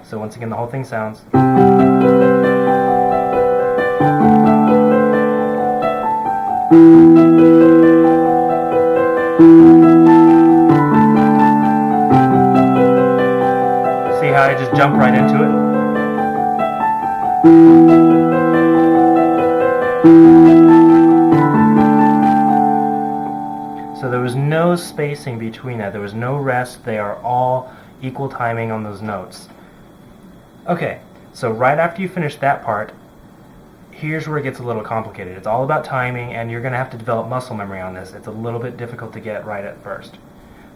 So once again, the whole thing sounds. See how I just jumped right into it? So there was no spacing between that. There was no rest. They are all equal timing on those notes. Okay, so right after you finish that part, here's where it gets a little complicated. It's all about timing, and you're going to have to develop muscle memory on this. It's a little bit difficult to get right at first.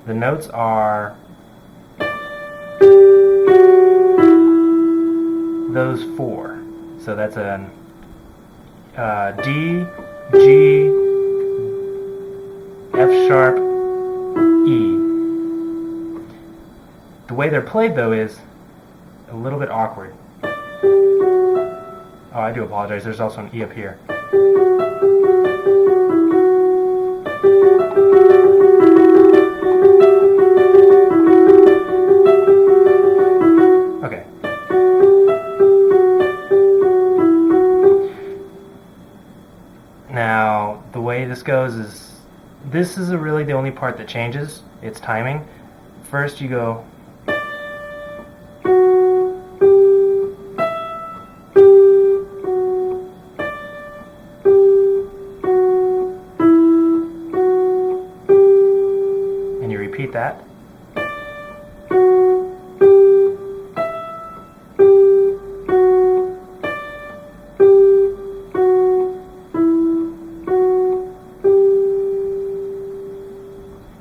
The notes are those four. So that's an D, G, F sharp, E. The way they're played, though, is a little bit awkward. Oh, I do apologize. There's also an E up here. Okay. Now, the way this goes is, this is really the only part that changes. It's timing. First you go and you repeat that.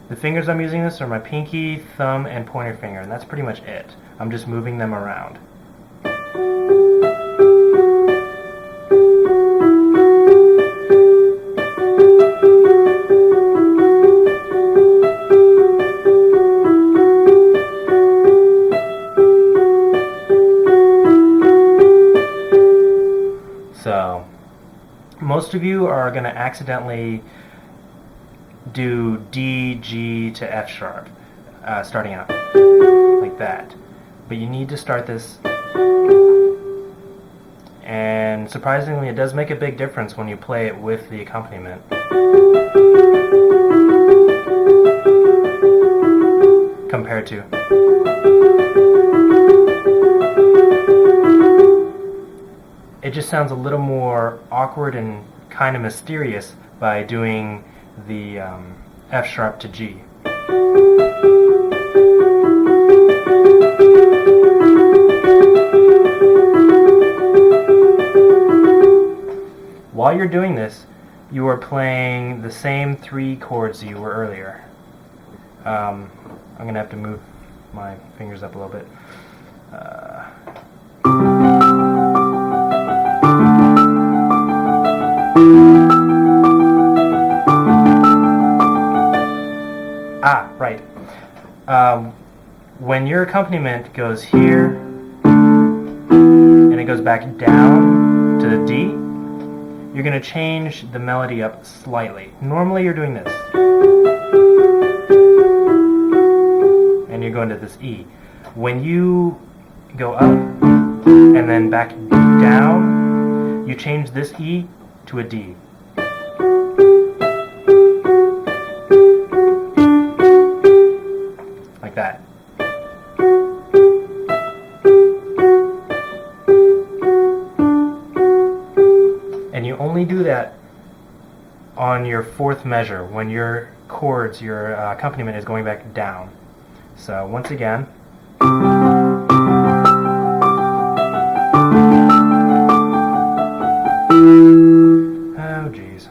The fingers I'm using this are my pinky, thumb, and pointer finger, and that's pretty much it. I'm just moving them around. So, most of you are going to accidentally do D, G to F sharp, starting out like that. But you need to start this, and surprisingly it does make a big difference when you play it with the accompaniment. Compared to it just sounds a little more awkward and kind of mysterious by doing the F sharp to G. While you're doing this, you are playing the same three chords you were earlier. I'm going to have to move my fingers up a little bit. Right. When your accompaniment goes here and it goes back down to the D, you're going to change the melody up slightly. Normally you're doing this, and you're going to this E. When you go up and then back down, you change this E to a D. Like that. And you only do that on your fourth measure, when your chords, your accompaniment is going back down. So once again. Oh geez.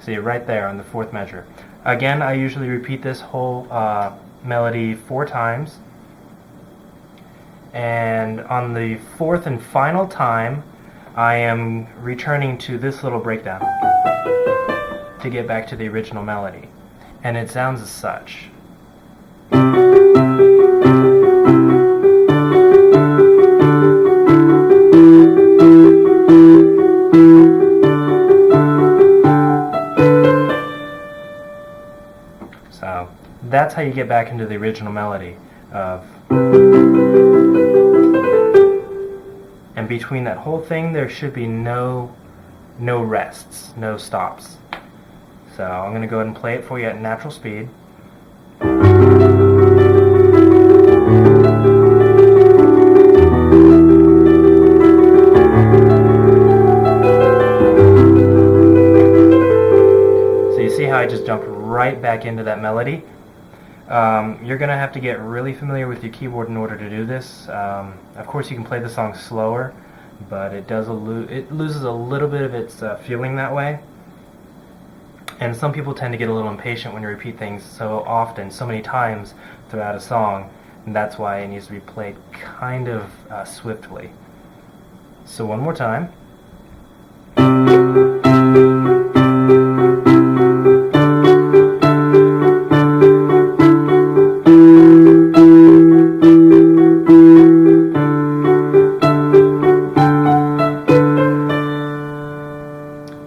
See, right there on the fourth measure. Again, I usually repeat this whole melody 4 times. And on the fourth and final time, I am returning to this little breakdown to get back to the original melody. And it sounds as such. that's how you get back into the original melody of. And between that whole thing, there should be no rests, no stops. So I'm going to go ahead and play it for you at natural speed. So you see how I just jumped right back into that melody? You're going to have to get really familiar with your keyboard in order to do this. Of course you can play the song slower, but it loses a little bit of its feeling that way. And some people tend to get a little impatient when you repeat things so often, so many times throughout a song, and that's why it needs to be played kind of swiftly. So one more time.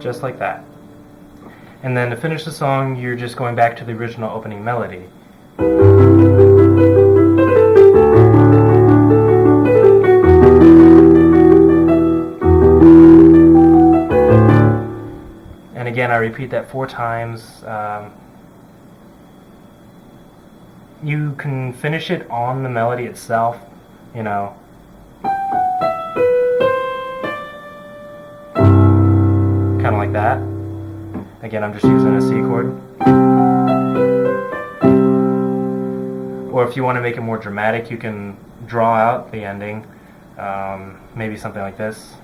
Just like that. And then to finish the song, you're just going back to the original opening melody. And again, I repeat that 4 times. You can finish it on the melody itself, you know. Kind of like that. Again, I'm just using a C chord. Or if you want to make it more dramatic, you can draw out the ending. Maybe something like this.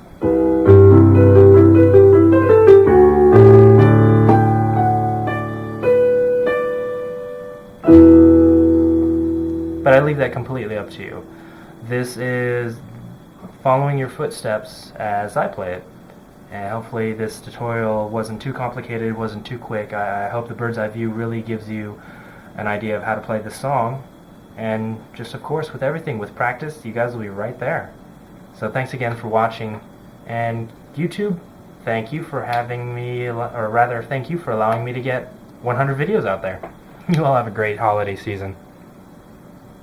But I leave that completely up to you. This is following your footsteps as I play it. And hopefully this tutorial wasn't too complicated, wasn't too quick. I hope the bird's eye view really gives you an idea of how to play this song. And just of course with everything, with practice, you guys will be right there. So thanks again for watching. And YouTube, thank you for having me, or rather thank you for allowing me to get 100 videos out there. You all have a great holiday season.